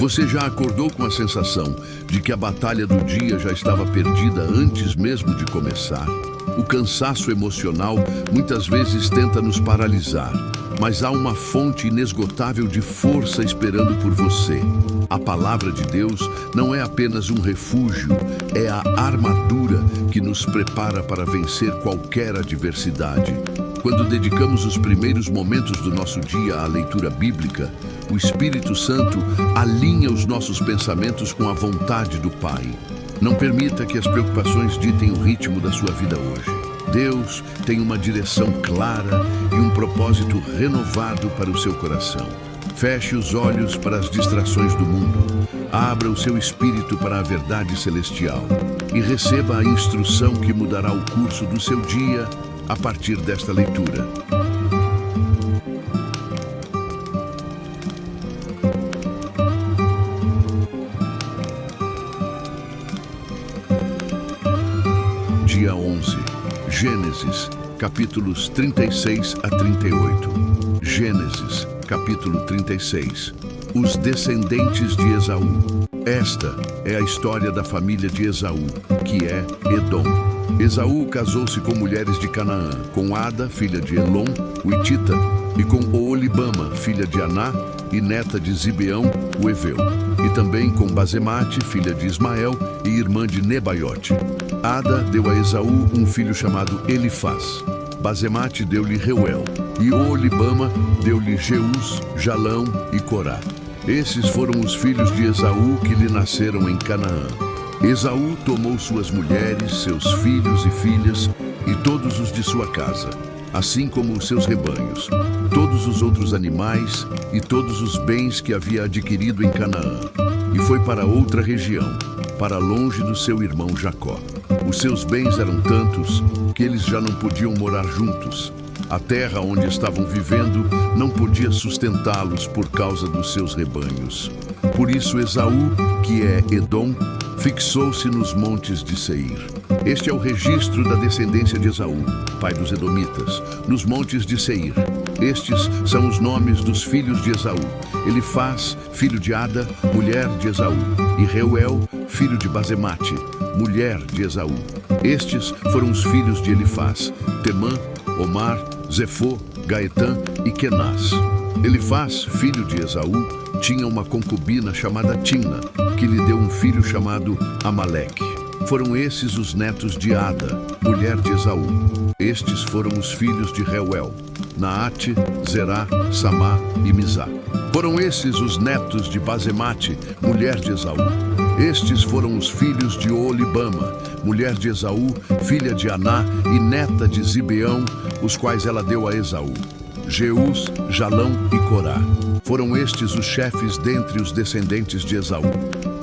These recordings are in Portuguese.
Você já acordou com a sensação de que a batalha do dia já estava perdida antes mesmo de começar? O cansaço emocional muitas vezes tenta nos paralisar, mas há uma fonte inesgotável de força esperando por você. A palavra de Deus não é apenas um refúgio, é a armadura que nos prepara para vencer qualquer adversidade. Quando dedicamos os primeiros momentos do nosso dia à leitura bíblica, o Espírito Santo alinha os nossos pensamentos com a vontade do Pai. Não permita que as preocupações ditem o ritmo da sua vida hoje. Deus tem uma direção clara e um propósito renovado para o seu coração. Feche os olhos para as distrações do mundo. Abra o seu espírito para a verdade celestial e receba a instrução que mudará o curso do seu dia a partir desta leitura. Dia 11. Gênesis, capítulos 36 a 38. Gênesis, capítulo 36. Os descendentes de Esaú. Esta é a história da família de Esaú, que é Edom. Esaú casou-se com mulheres de Canaã, com Ada, filha de Elon, o Hitita, e com Oolibama, filha de Aná e neta de Zibeão, o Eveu, e também com Basemate, filha de Ismael e irmã de Nebaiote. Ada deu a Esaú um filho chamado Elifaz. Basemate deu-lhe Reuel, e Oolibama deu-lhe Jeus, Jalão e Corá. Esses foram os filhos de Esaú que lhe nasceram em Canaã. Esaú tomou suas mulheres, seus filhos e filhas, e todos os de sua casa, assim como os seus rebanhos, todos os outros animais e todos os bens que havia adquirido em Canaã, e foi para outra região, para longe do seu irmão Jacó. Os seus bens eram tantos que eles já não podiam morar juntos. A terra onde estavam vivendo não podia sustentá-los por causa dos seus rebanhos. Por isso Esaú, que é Edom, fixou-se nos montes de Seir. Este é o registro da descendência de Esaú, pai dos Edomitas, nos montes de Seir. Estes são os nomes dos filhos de Esaú: Elifaz, filho de Ada, mulher de Esaú, e Reuel, filho de Basemate, mulher de Esaú. Estes foram os filhos de Elifaz: Temã, Omar, Zefô, Gaetã e Kenaz. Elifaz, filho de Esaú, tinha uma concubina chamada Timna, que lhe deu um filho chamado Amaleque. Foram esses os netos de Ada, mulher de Esaú. Estes foram os filhos de Reuel: Naate, Zerá, Samá e Mizá. Foram esses os netos de Basemate, mulher de Esaú. Estes foram os filhos de Oolibama, mulher de Esaú, filha de Aná e neta de Zibeão, os quais ela deu a Esaú: Jeus, Jalão e Corá. Foram estes os chefes dentre os descendentes de Esaú,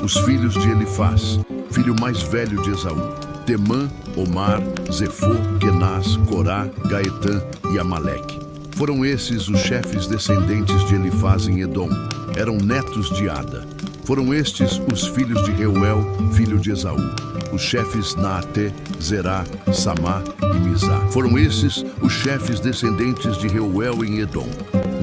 os filhos de Elifaz, filho mais velho de Esaú: Temã, Omar, Zefô, Kenaz, Corá, Gaetã e Amaleque. Foram esses os chefes descendentes de Elifaz em Edom, eram netos de Ada. Foram estes os filhos de Reuel, filho de Esaú, os chefes Naate, Zerá, Samá e Mizá. Foram esses os chefes descendentes de Reuel em Edom,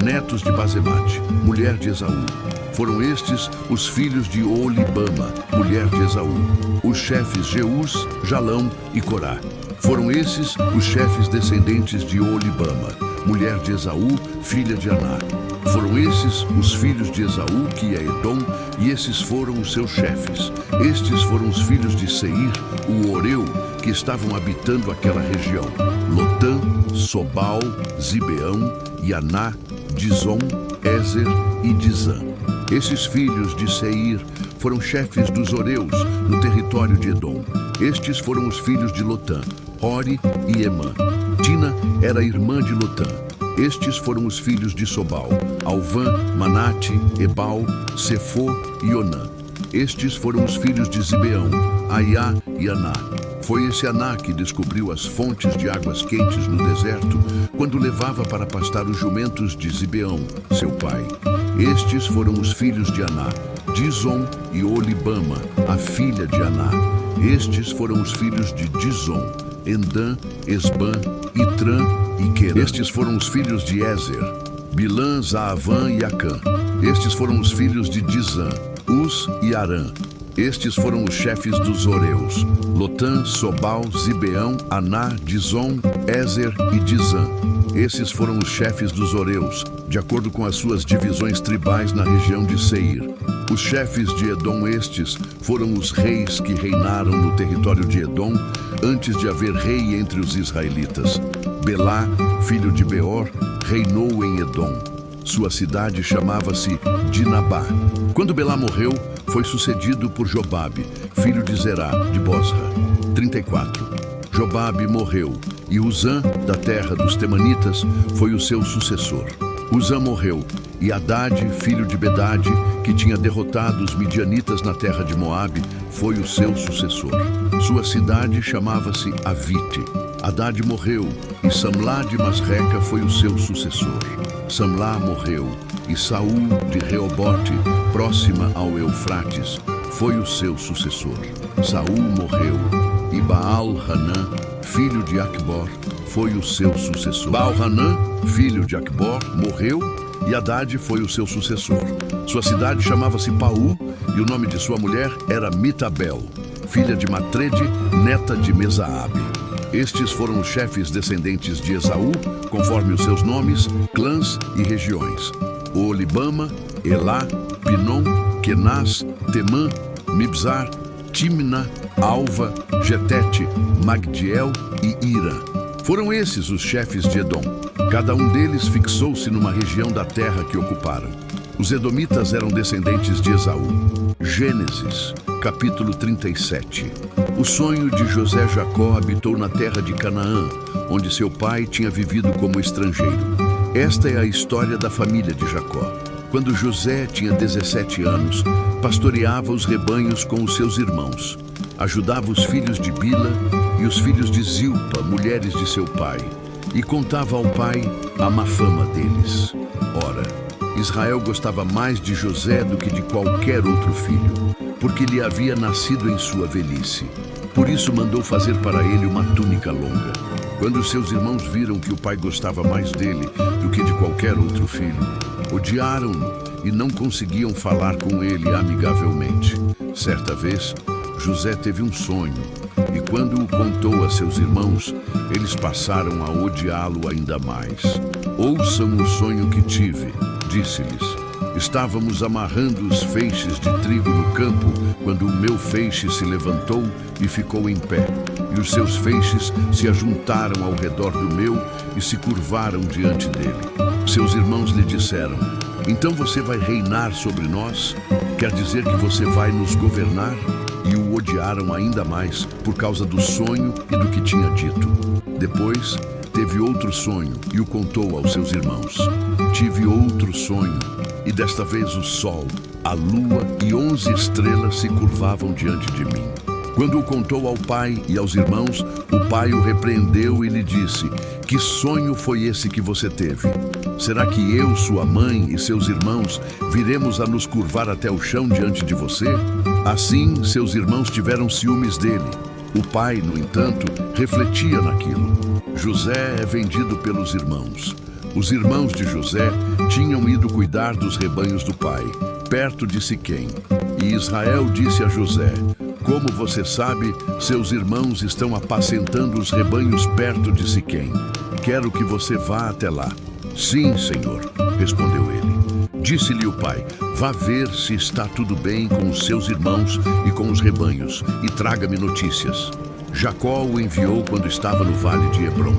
netos de Basemate, mulher de Esaú. Foram estes os filhos de Oolibama, mulher de Esaú, os chefes Jeus, Jalão e Corá. Foram esses os chefes descendentes de Oolibama, mulher de Esaú, filha de Aná. Foram esses os filhos de Esaú, que é Edom, e esses foram os seus chefes. Estes foram os filhos de Seir, o Oreu, que estavam habitando aquela região: Lotã, Sobal, Zibeão, Aná, Dizon, Ézer e Dizã. Esses filhos de Seir foram chefes dos Oreus no território de Edom. Estes foram os filhos de Lotã: Hori e Emã. Tina era irmã de Lotã. Estes foram os filhos de Sobal: Alvã, Manate, Ebal, Sefô e Onã. Estes foram os filhos de Zibeão: Aiá e Aná. Foi esse Aná que descobriu as fontes de águas quentes no deserto, quando levava para pastar os jumentos de Zibeão, seu pai. Estes foram os filhos de Aná: Dizon e Oolibama, a filha de Aná. Estes foram os filhos de Dizon: Endã, Esbã, Itrã e Querã. Estes foram os filhos de Ézer: Bilã, Zaavã e Acã. Estes foram os filhos de Dizã: Uz e Arã. Estes foram os chefes dos Horeus: Lotã, Sobal, Zibeão, Aná, Dizon, Ézer e Dizã. Esses foram os chefes dos Horeus, de acordo com as suas divisões tribais na região de Seir. Os chefes de Edom estes foram os reis que reinaram no território de Edom antes de haver rei entre os israelitas. Belá, filho de Beor, reinou em Edom. Sua cidade chamava-se Dinabá. Quando Belá morreu, foi sucedido por Jobabe, filho de Zerá, de Bosra. 34. Jobabe morreu, e Uzã, da terra dos Temanitas, foi o seu sucessor. Uzã morreu, e Hadade, filho de Bedade, que tinha derrotado os midianitas na terra de Moabe, foi o seu sucessor. Sua cidade chamava-se Avite. Hadade morreu, e Samlá de Masreca foi o seu sucessor. Samlá morreu, e Saul de Reobote, próxima ao Eufrates, foi o seu sucessor. Saul morreu, e Baal-Hanã, filho de Acbor, foi o seu sucessor. Baal-Hanã, filho de Acbor, morreu, e Hadade foi o seu sucessor. Sua cidade chamava-se Paú, e o nome de sua mulher era Mitabel, filha de Matrede, neta de Mesaabe. Estes foram os chefes descendentes de Esaú, conforme os seus nomes, clãs e regiões: Olibama, Elá, Pinom, Kenaz, Temã, Mibzar, Timna, Alva, Getete, Magdiel e Ira. Foram esses os chefes de Edom. Cada um deles fixou-se numa região da terra que ocuparam. Os edomitas eram descendentes de Esaú. Gênesis, capítulo 37. O sonho de José Jacó habitou na terra de Canaã, onde seu pai tinha vivido como estrangeiro. Esta é a história da família de Jacó. Quando José tinha 17 anos, pastoreava os rebanhos com os seus irmãos. Ajudava os filhos de Bila e os filhos de Zilpa, mulheres de seu pai, e contava ao pai a má fama deles. Ora, Israel gostava mais de José do que de qualquer outro filho, porque lhe havia nascido em sua velhice. Por isso mandou fazer para ele uma túnica longa. Quando seus irmãos viram que o pai gostava mais dele do que de qualquer outro filho, odiaram-no e não conseguiam falar com ele amigavelmente. Certa vez, José teve um sonho, e quando o contou a seus irmãos, eles passaram a odiá-lo ainda mais. Ouçam o sonho que tive, disse-lhes. Estávamos amarrando os feixes de trigo no campo, quando o meu feixe se levantou e ficou em pé, e os seus feixes se ajuntaram ao redor do meu e se curvaram diante dele. Seus irmãos lhe disseram: então você vai reinar sobre nós? Quer dizer que você vai nos governar? E o odiaram ainda mais por causa do sonho e do que tinha dito. Depois, teve outro sonho e o contou aos seus irmãos. Tive outro sonho, e desta vez o sol, a lua e 11 estrelas se curvavam diante de mim. Quando o contou ao pai e aos irmãos, o pai o repreendeu e lhe disse: que sonho foi esse que você teve? Será que eu, sua mãe e seus irmãos viremos a nos curvar até o chão diante de você? Assim, seus irmãos tiveram ciúmes dele. O pai, no entanto, refletia naquilo. José é vendido pelos irmãos. Os irmãos de José tinham ido cuidar dos rebanhos do pai, perto de Siquém. E Israel disse a José: como você sabe, seus irmãos estão apacentando os rebanhos perto de Siquém. Quero que você vá até lá. Sim, senhor, respondeu ele. Disse-lhe o pai: vá ver se está tudo bem com os seus irmãos e com os rebanhos, e traga-me notícias. Jacó o enviou quando estava no vale de Hebrom.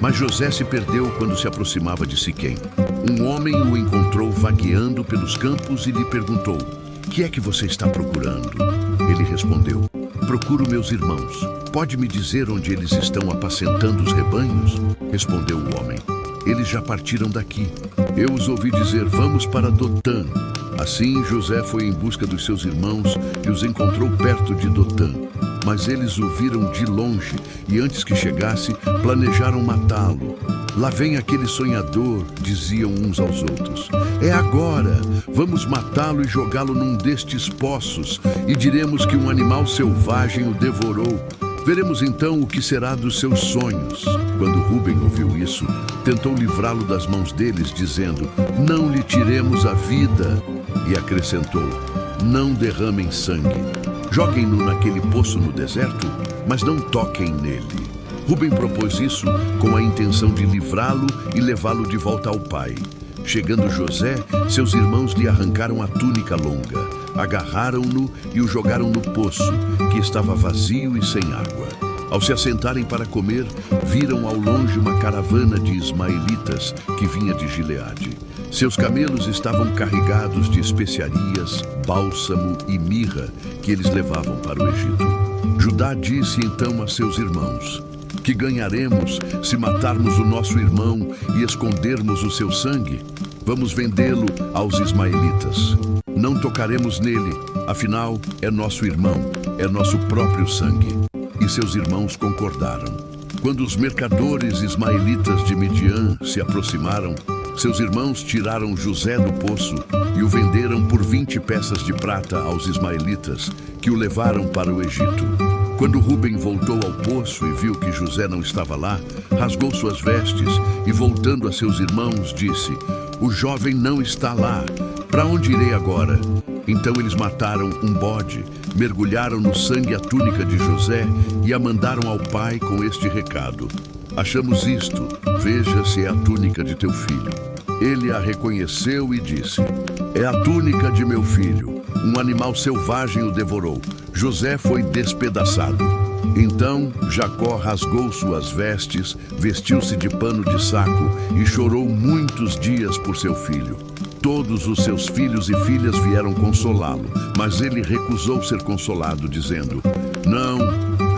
Mas José se perdeu quando se aproximava de Siquém. Um homem o encontrou vagueando pelos campos e lhe perguntou: que é que você está procurando? Ele respondeu: procuro meus irmãos. Pode me dizer onde eles estão apacentando os rebanhos? Respondeu o homem: eles já partiram daqui. Eu os ouvi dizer: vamos para Dotã. Assim José foi em busca dos seus irmãos e os encontrou perto de Dotã. Mas eles o viram de longe e antes que chegasse, planejaram matá-lo. Lá vem aquele sonhador, diziam uns aos outros. É agora, vamos matá-lo e jogá-lo num destes poços, e diremos que um animal selvagem o devorou. Veremos então o que será dos seus sonhos. Quando Rúben ouviu isso, tentou livrá-lo das mãos deles, dizendo: não lhe tiremos a vida. E acrescentou: não derramem sangue. Joguem-no naquele poço no deserto, mas não toquem nele. Rubem propôs isso com a intenção de livrá-lo e levá-lo de volta ao pai. Chegando José, seus irmãos lhe arrancaram a túnica longa, agarraram-no e o jogaram no poço, que estava vazio e sem água. Ao se assentarem para comer, viram ao longe uma caravana de ismaelitas que vinha de Gileade. Seus camelos estavam carregados de especiarias, bálsamo e mirra que eles levavam para o Egito. Judá disse então a seus irmãos: que ganharemos se matarmos o nosso irmão e escondermos o seu sangue? Vamos vendê-lo aos ismaelitas. Não tocaremos nele, afinal é nosso irmão, é nosso próprio sangue. E seus irmãos concordaram. Quando os mercadores ismaelitas de Midian se aproximaram, seus irmãos tiraram José do poço e o venderam por 20 peças de prata aos ismaelitas, que o levaram para o Egito. Quando Rubem voltou ao poço e viu que José não estava lá, rasgou suas vestes e, voltando a seus irmãos, disse: o jovem não está lá. Para onde irei agora? Então eles mataram um bode, mergulharam no sangue a túnica de José e a mandaram ao pai com este recado: achamos isto, veja se é a túnica de teu filho. Ele a reconheceu e disse: é a túnica de meu filho. Um animal selvagem o devorou. José foi despedaçado. Então Jacó rasgou suas vestes, vestiu-se de pano de saco e chorou muitos dias por seu filho. Todos os seus filhos e filhas vieram consolá-lo, mas ele recusou ser consolado, dizendo: não,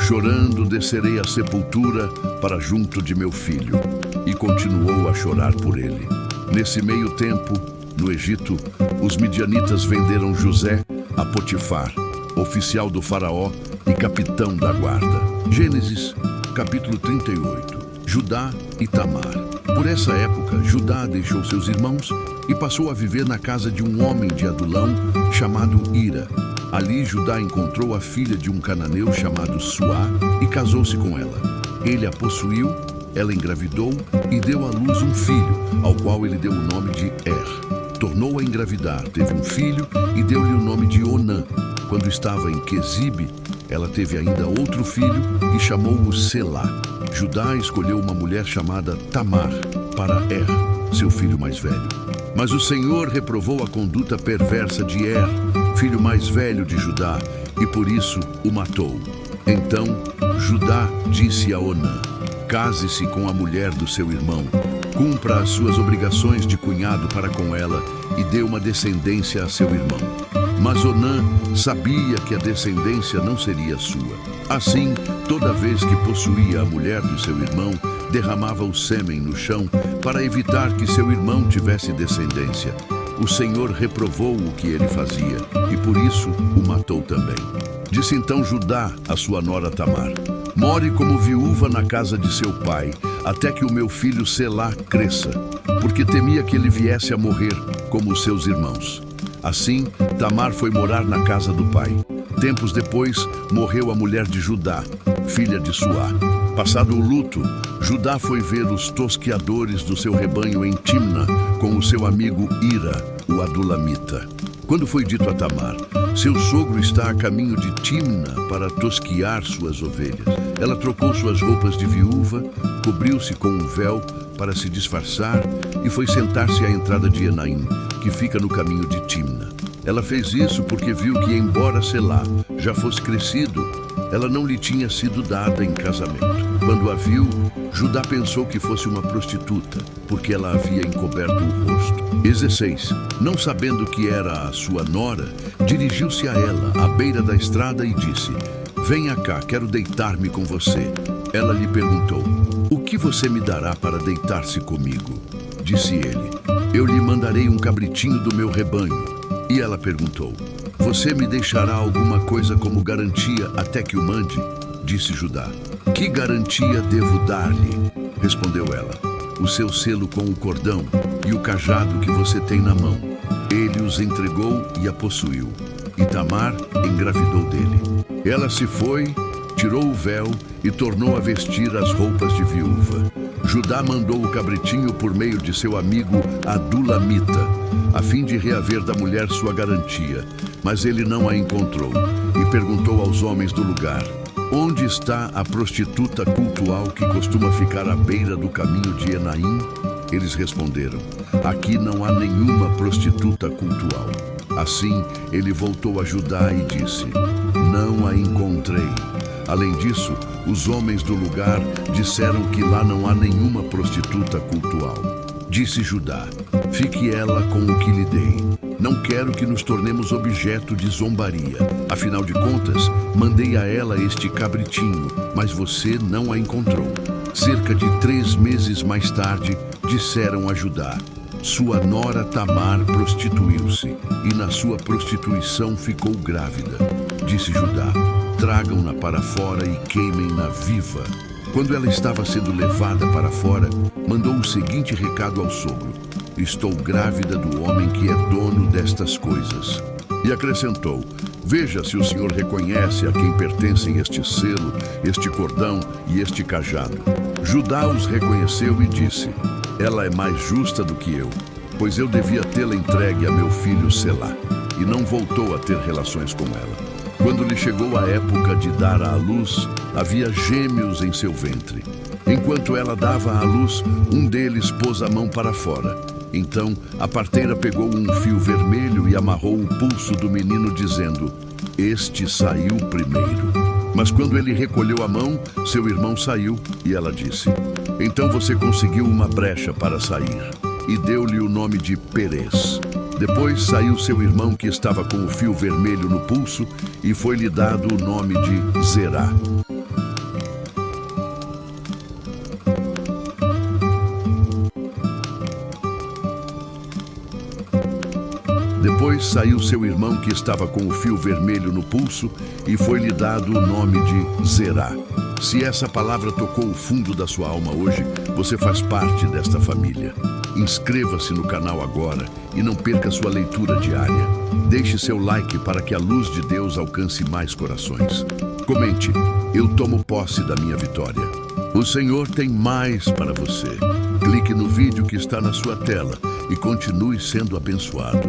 chorando descerei à sepultura para junto de meu filho. E continuou a chorar por ele. Nesse meio tempo, no Egito, os midianitas venderam José a Potifar, oficial do faraó e capitão da guarda. Gênesis, capítulo 38. Judá e Tamar. Por essa época, Judá deixou seus irmãos e passou a viver na casa de um homem de Adulão chamado Ira. Ali Judá encontrou a filha de um cananeu chamado Suá e casou-se com ela. Ele a possuiu, ela engravidou e deu à luz um filho, ao qual ele deu o nome de Tornou a engravidar, teve um filho e deu-lhe o nome de Onã. Quando estava em Quezibe, ela teve ainda outro filho e chamou-o Selá. Judá escolheu uma mulher chamada Tamar para seu filho mais velho. Mas o Senhor reprovou a conduta perversa de filho mais velho de Judá, e por isso o matou. Então Judá disse a Onã: case-se com a mulher do seu irmão, cumpra as suas obrigações de cunhado para com ela e dê uma descendência a seu irmão. Mas Onã sabia que a descendência não seria sua. Assim, toda vez que possuía a mulher do seu irmão, derramava o sêmen no chão para evitar que seu irmão tivesse descendência. O Senhor reprovou o que ele fazia e por isso o matou também. Disse então Judá à sua nora Tamar: more como viúva na casa de seu pai, até que o meu filho Selá cresça, porque temia que ele viesse a morrer como os seus irmãos. Assim, Tamar foi morar na casa do pai. Tempos depois, morreu a mulher de Judá, filha de Suá. Passado o luto, Judá foi ver os tosqueadores do seu rebanho em Timna com o seu amigo Ira, o adulamita. Quando foi dito a Tamar: seu sogro está a caminho de Timna para tosquiar suas ovelhas, ela trocou suas roupas de viúva, cobriu-se com um véu para se disfarçar e foi sentar-se à entrada de Enaim, que fica no caminho de Timna. Ela fez isso porque viu que, embora Selá já fosse crescido, ela não lhe tinha sido dada em casamento. Quando a viu, Judá pensou que fosse uma prostituta, porque ela havia encoberto o rosto. 16. Não sabendo que era a sua nora, dirigiu-se a ela, à beira da estrada, e disse: venha cá, quero deitar-me com você. Ela lhe perguntou: o que você me dará para deitar-se comigo? Disse ele: eu lhe mandarei um cabritinho do meu rebanho. E ela perguntou: você me deixará alguma coisa como garantia até que o mande? Disse Judá: que garantia devo dar-lhe? Respondeu ela: o seu selo com o cordão e o cajado que você tem na mão. Ele os entregou e a possuiu. E Tamar engravidou dele. Ela se foi, tirou o véu e tornou a vestir as roupas de viúva. Judá mandou o cabritinho por meio de seu amigo Adulamita, a fim de reaver da mulher sua garantia, mas ele não a encontrou e perguntou aos homens do lugar: onde está a prostituta cultual que costuma ficar à beira do caminho de Enaim? Eles responderam: aqui não há nenhuma prostituta cultual. Assim, ele voltou a Judá e disse: não a encontrei. Além disso, os homens do lugar disseram que lá não há nenhuma prostituta cultual. Disse Judá: fique ela com o que lhe dei. Não quero que nos tornemos objeto de zombaria. Afinal de contas, mandei a ela este cabritinho, mas você não a encontrou. Cerca de 3 meses mais tarde, disseram a Judá: sua nora Tamar prostituiu-se e na sua prostituição ficou grávida. Disse Judá: tragam-na para fora e queimem-na viva. Quando ela estava sendo levada para fora, mandou o seguinte recado ao sogro: estou grávida do homem que é dono destas coisas. E acrescentou: veja se o senhor reconhece a quem pertencem este selo, este cordão e este cajado. Judá os reconheceu e disse: ela é mais justa do que eu, pois eu devia tê-la entregue a meu filho Selá. E não voltou a ter relações com ela. Quando lhe chegou a época de dar à luz, havia gêmeos em seu ventre. Enquanto ela dava à luz, um deles pôs a mão para fora. Então a parteira pegou um fio vermelho e amarrou o pulso do menino, dizendo: este saiu primeiro. Mas quando ele recolheu a mão, seu irmão saiu, e ela disse: então você conseguiu uma brecha para sair. E deu-lhe o nome de Perez. Depois saiu seu irmão que estava com o fio vermelho no pulso, e foi-lhe dado o nome de Zerá. Depois saiu seu irmão que estava com o fio vermelho no pulso, e foi-lhe dado o nome de Zerá. Se essa palavra tocou o fundo da sua alma hoje, você faz parte desta família. Inscreva-se no canal agora e não perca sua leitura diária. Deixe seu like para que a luz de Deus alcance mais corações. Comente: eu tomo posse da minha vitória. O Senhor tem mais para você. Clique no vídeo que está na sua tela e continue sendo abençoado.